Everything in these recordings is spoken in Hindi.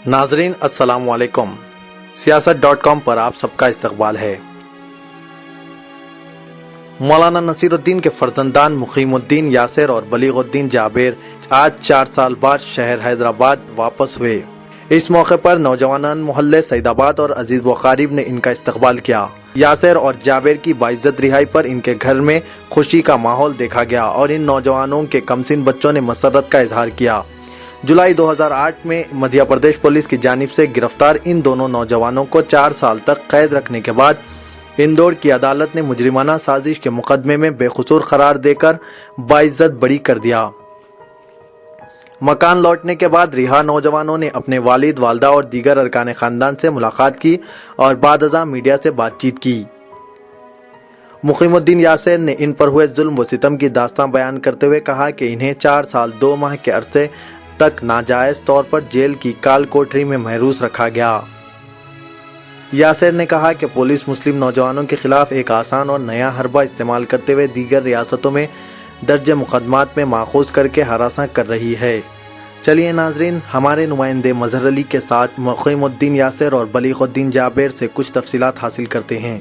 नाजरीन अस्सलाम वालेकुम। सियासत.com पर आप सबका इस्तकबाल है। मौलाना नसीरुद्दीन के फर्जंदान मुकीमुद्दीन यासिर और बलीगुद्दीन जाबिर आज 4 साल बाद शहर हैदराबाद वापस हुए। इस मौके पर नौजवानान मोहल्ले सईदाबाद और अजीज वकारिब ने इनका इस्तकबाल किया। यासिर और जाबिर की बाइज्जत रिहाई पर इनके घर में खुशी का माहौल देखा गया और इन नौजवानों के कमसिन बच्चों ने मसरत का इजहार किया। जुलाई 2008 में मध्य प्रदेश पुलिस की जानिब से गिरफ्तार इन दोनों नौजवानों को 4 साल तक कैद रखने के बाद इंदौर की अदालत ने मुजरिमाना साजिश के मुकदमे में बेकसूर करार देकर बाइज्जत बरी कर दिया। मकान लौटने के बाद रिहा नौजवानों ने अपने वालिद, वालदा और दीगर अरकान खानदान से मुलाकात की और बादअज़ां मीडिया से बातचीत की। मुकीमुद्दीन यासिर ने इन पर हुए जुल्म व सितम की दास्तां बयान करते हुए कहा कि इन्हें 4 साल 2 माह के अरसे तक नाजायज तौर पर जेल की काल कोठरी में महरूस रखा गया। यासिर ने कहा कि पुलिस मुस्लिम नौजवानों के खिलाफ एक आसान और नया हरबा इस्तेमाल करते हुए दीगर रियासतों में दर्ज मुकदमात में माखूज करके हरासा कर रही है। चलिए नाजरीन, हमारे नुमाइंदे मजहर अली के साथ मुकीमुद्दीन यासिर और बलीगुद्दीन जाबिर से कुछ तफसीलात हासिल करते हैं।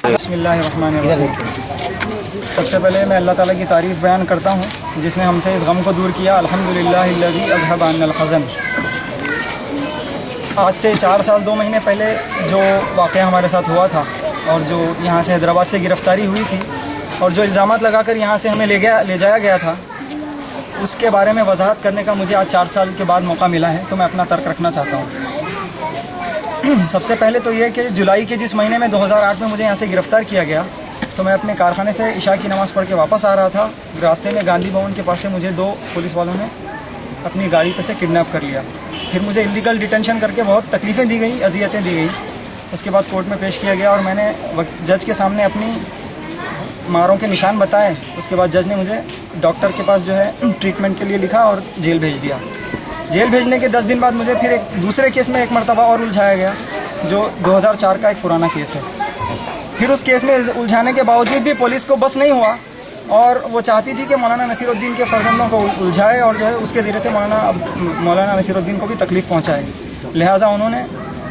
बिस्मिल्लाहिर्रहमानिर्रहीम। सबसे पहले मैं अल्लाह ताला की तारीफ़ बयान करता हूँ जिसने हमसे इस गम को दूर किया। अल्हम्दुलिल्लाहिल्लज़ी अज़हब अन्नल हज़न। आज से 4 साल 2 महीने पहले जो वाक़या हमारे साथ हुआ था और जो यहाँ से हैदराबाद से गिरफ़्तारी हुई थी और जो इल्ज़ामात लगाकर यहाँ से हमें ले जाया गया था, उसके बारे में वजाहत करने का मुझे आज 4 साल के बाद मौका मिला है, तो मैं अपना तर्क रखना चाहता हूँ। सबसे पहले तो ये कि जुलाई के जिस महीने में 2008 में मुझे यहाँ से गिरफ़्तार किया गया, तो मैं अपने कारखाने से इशा की नमाज़ पढ़ के वापस आ रहा था। रास्ते में गांधी भवन के पास से मुझे 2 पुलिस वालों ने अपनी गाड़ी पे से किडनैप कर लिया। फिर मुझे इलीगल डिटेंशन करके बहुत तकलीफ़ें दी गई, अज़ियतें दी गई। उसके बाद कोर्ट में पेश किया गया और मैंने जज के सामने अपनी मारों के निशान बताए। उसके बाद जज ने मुझे डॉक्टर के पास जो है ट्रीटमेंट के लिए लिखा और जेल भेज दिया। जेल भेजने के 10 दिन बाद मुझे फिर एक दूसरे केस में एक मरतबा और उलझाया गया, जो 2004 का एक पुराना केस है। फिर उस केस में उलझाने के बावजूद भी पुलिस को बस नहीं हुआ और वो चाहती थी कि मौलाना नसीरुद्दीन के फर्जंदों को उलझाए और जो है उसके ज़रिए से मौलाना नसीरुद्दीन को भी तकलीफ़ पहुँचाए। लिहाजा उन्होंने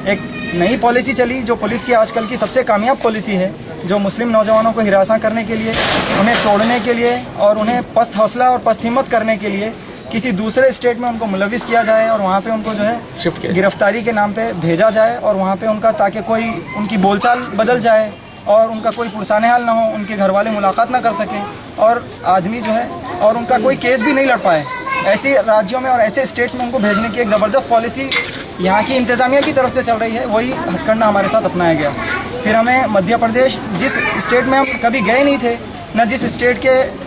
एक नई पॉलिसी चली, जो पुलिस की आजकल की सबसे कामयाब पॉलिसी है, जो मुस्लिम नौजवानों को हिरासा करने के लिए, उन्हें तोड़ने के लिए और उन्हें पस्त हौसला और पस्त हिम्मत करने के लिए किसी दूसरे स्टेट में उनको मुलविस किया जाए और वहाँ पे उनको जो है शिफ्ट गिरफ्तारी के नाम पे भेजा जाए और वहाँ पे उनका, ताकि कोई उनकी बोलचाल बदल जाए और उनका कोई पुरसान हाल ना हो, उनके घर वाले मुलाकात ना कर सकें और आदमी जो है और उनका कोई केस भी नहीं लड़ पाए। ऐसे राज्यों में और ऐसे स्टेट्स में उनको भेजने की एक ज़बरदस्त पॉलिसी यहाँ की इंतज़ामिया की तरफ से चल रही है। वही हथकंडा हमारे साथ अपनाया गया। फिर हमें मध्य प्रदेश, जिस स्टेट में हम कभी गए नहीं थे, न जिस स्टेट के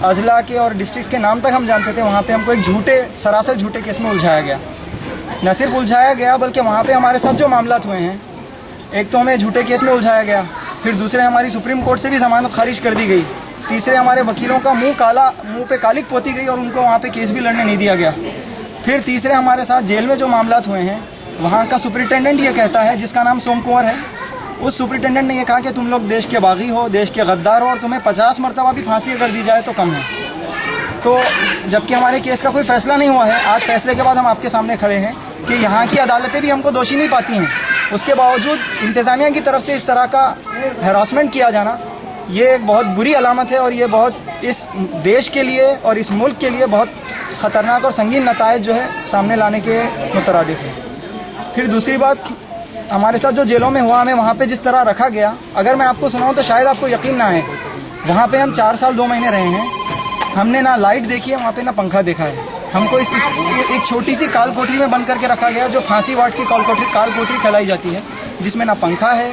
अजला के और डिस्ट्रिक्ट के नाम तक हम जानते थे, वहाँ पे हमको एक सरासर झूठे केस में उलझाया गया। न सिर्फ उलझाया गया बल्कि वहाँ पे हमारे साथ जो मामलात हुए हैं, एक तो हमें झूठे केस में उलझाया गया, फिर दूसरे हमारी सुप्रीम कोर्ट से भी ज़मानत खारिज कर दी गई, तीसरे हमारे वकीलों का मुँह पे कालिक पोती गई और उनको वहाँ पर केस भी लड़ने नहीं दिया गया। फिर तीसरे हमारे साथ जेल में जो मामलात हुए हैं, वहाँ का सुपरिटेंडेंट ये कहता है, जिसका नाम सोम कुंवर है, उस सुपरिटेंडेंट ने यह कहा कि तुम लोग देश के बागी हो, देश के गद्दार हो और तुम्हें 50 मरतबा भी फांसी कर दी जाए तो कम है। तो जबकि हमारे केस का कोई फ़ैसला नहीं हुआ है, आज फैसले के बाद हम आपके सामने खड़े हैं कि यहाँ की अदालतें भी हमको दोषी नहीं पाती हैं। उसके बावजूद इंतज़ामिया की तरफ से इस तरह का हैरासमेंट किया जाना, ये एक बहुत बुरी अलामत है और ये बहुत इस देश के लिए और इस मुल्क के लिए बहुत ख़तरनाक और संगीन नताइज जो है सामने लाने के मुतरादिफ है। फिर दूसरी बात, हमारे साथ जो जेलों में हुआ, हमें वहाँ पे जिस तरह रखा गया, अगर मैं आपको सुनाऊँ तो शायद आपको यकीन ना आए। वहाँ पे हम 4 साल 2 महीने रहे हैं, हमने ना लाइट देखी है वहाँ पे, ना पंखा देखा है। हमको एक छोटी सी काल कोठरी में बंद करके रखा गया, जो फांसी वार्ड की काल कोठरी कहलाई जाती है, जिसमें ना पंखा है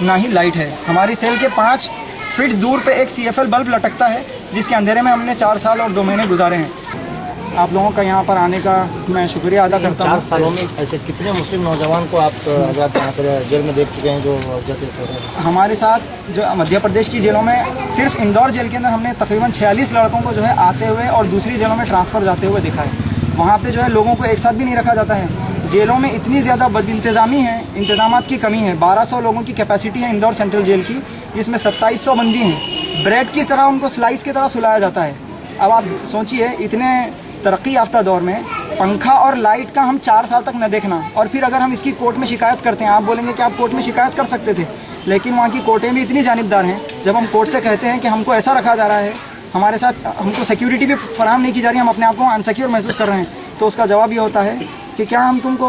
ना ही लाइट है। हमारी सेल के 5 फीट दूर पे एक CFL बल्ब लटकता है, जिसके अंधेरे में हमने 4 साल और 2 महीने गुजारे हैं। आप लोगों का यहाँ पर आने का मैं शुक्रिया अदा करता हूँ। 4 सालों में ऐसे कितने मुस्लिम नौजवान को आप हजरत यहाँ पर जेल में देख चुके हैं जो हमारे साथ जो मध्य प्रदेश की जेलों में, सिर्फ इंदौर जेल के अंदर हमने तकरीबन 46 लड़कों को जो है आते हुए और दूसरी जेलों में ट्रांसफ़र जाते हुए देखा है। वहाँ पे जो है लोगों को एक साथ भी नहीं रखा जाता है। जेलों में इतनी ज़्यादा बदइंतज़ामी है, इंतज़ामात की कमी है। 1200 लोगों की कैपेसिटी है इंदौर सेंट्रल जेल की, जिसमें 2700 बंदी हैं। ब्रेड की तरह उनको स्लाइस की तरह सुलाया जाता है। अब आप सोचिए, इतने तरक्की याफ्ता दौर में पंखा और लाइट का हम 4 साल तक न देखना, और फिर अगर हम इसकी कोर्ट में शिकायत करते हैं, आप बोलेंगे कि आप कोर्ट में शिकायत कर सकते थे, लेकिन वहाँ की कोर्टें भी इतनी जानिबदार हैं। जब हम कोर्ट से कहते हैं कि हमको ऐसा रखा जा रहा है, हमारे साथ हमको सिक्योरिटी भी फराहम नहीं की जा रही, हम अपने आप को अनसिक्योर महसूस कर रहे हैं, तो उसका जवाब ये होता है कि क्या हम तुमको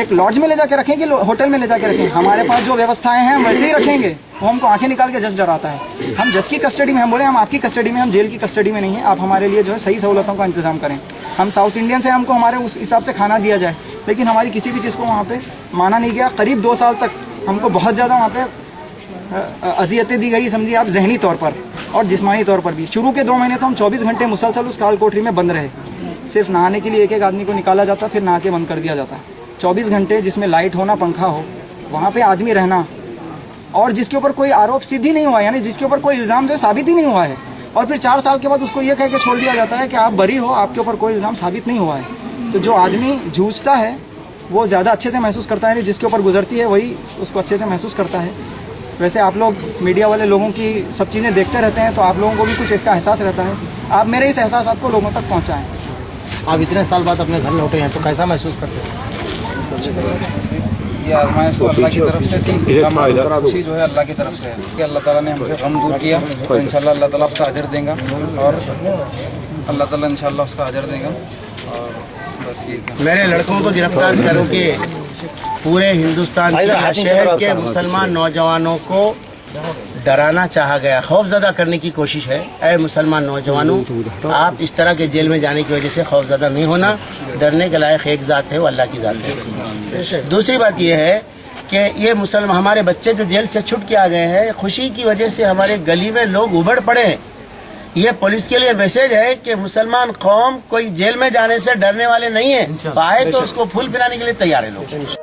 एक लॉज में ले जाके रखें कि होटल में ले जाके रखें? हमारे पास जो व्यवस्थाएं हैं हम वैसे ही रखेंगे। वो हमको आंखें निकाल के जज डराता है। हम जज की कस्टडी में, हम बोले हम आपकी कस्टडी में, हम जेल की कस्टडी में नहीं है, आप हमारे लिए जो है सही सहूलतों का इंतजाम करें। हम साउथ इंडियन से, हमको हमारे उस हिसाब से खाना दिया जाए, लेकिन हमारी किसी भी चीज़ को वहाँ पर माना नहीं गया। करीब 2 साल तक हमको बहुत ज़्यादा वहाँ पर अजियतें दी गई, समझिए आप, जहनी तौर पर और जिस्मानी तौर पर भी। शुरू के 2 महीने तो हम 24 घंटे मुसलसल उस काल कोठरी में बंद रहे। सिर्फ नहाने के लिए एक आदमी को निकाला जाता, फिर नहा के बंद कर दिया जाता। 24 घंटे जिसमें लाइट होना, पंखा हो, वहाँ पे आदमी रहना, और जिसके ऊपर कोई आरोप सिद्ध ही नहीं हुआ, यानी जिसके ऊपर कोई इल्ज़ाम जो है साबित ही नहीं हुआ है, और फिर 4 साल के बाद उसको ये कह के छोड़ दिया जाता है कि आप बरी हो, आपके ऊपर कोई इल्ज़ाम साबित नहीं हुआ है। तो जो आदमी जूझता है वो ज़्यादा अच्छे से महसूस करता है, जिसके ऊपर गुजरती है वही उसको अच्छे से महसूस करता है। वैसे आप लोग मीडिया वाले लोगों की सब चीज़ें देखते रहते हैं, तो आप लोगों को भी कुछ इसका एहसास रहता है। आप मेरे इस एहसास को लोगों तक पहुँचाएँ। आप इतने साल बाद अपने घर लौटे हैं, तो कैसा महसूस करते हैं? ये आज़माइश तो अल्लाह की तरफ से थी, खुशी जो है अल्लाह की तरफ से है कि अल्लाह ताला ने हमसे गम दूर किया, तो इंशाल्लाह अल्लाह ताला उसका अजर देगा, और अल्लाह ताला इंशाल्लाह उसका अजर देगा। और बस ये मेरे लड़कों को गिरफ्तार करो कि पूरे हिंदुस्तान के शहर के मुसलमान नौजवानों को डराना चाहा गया, खौफजदा करने की कोशिश है। ऐ मुसलमान नौजवानों, आप इस तरह के जेल में जाने की वजह से खौफजदा नहीं होना। डरने के लायक एक ज़ात है, वो अल्लाह की ज़ात है। दूसरी बात यह है कि ये मुसलमान हमारे बच्चे जो जेल से छूट के आ गए हैं, खुशी की वजह से हमारे गली में लोग उभड़ पड़े हैं। ये पुलिस के लिए मैसेज है कि मुसलमान कौम कोई जेल में जाने से डरने वाले नहीं है, आए तो उसको फूल पिलाने के लिए तैयार है लोग।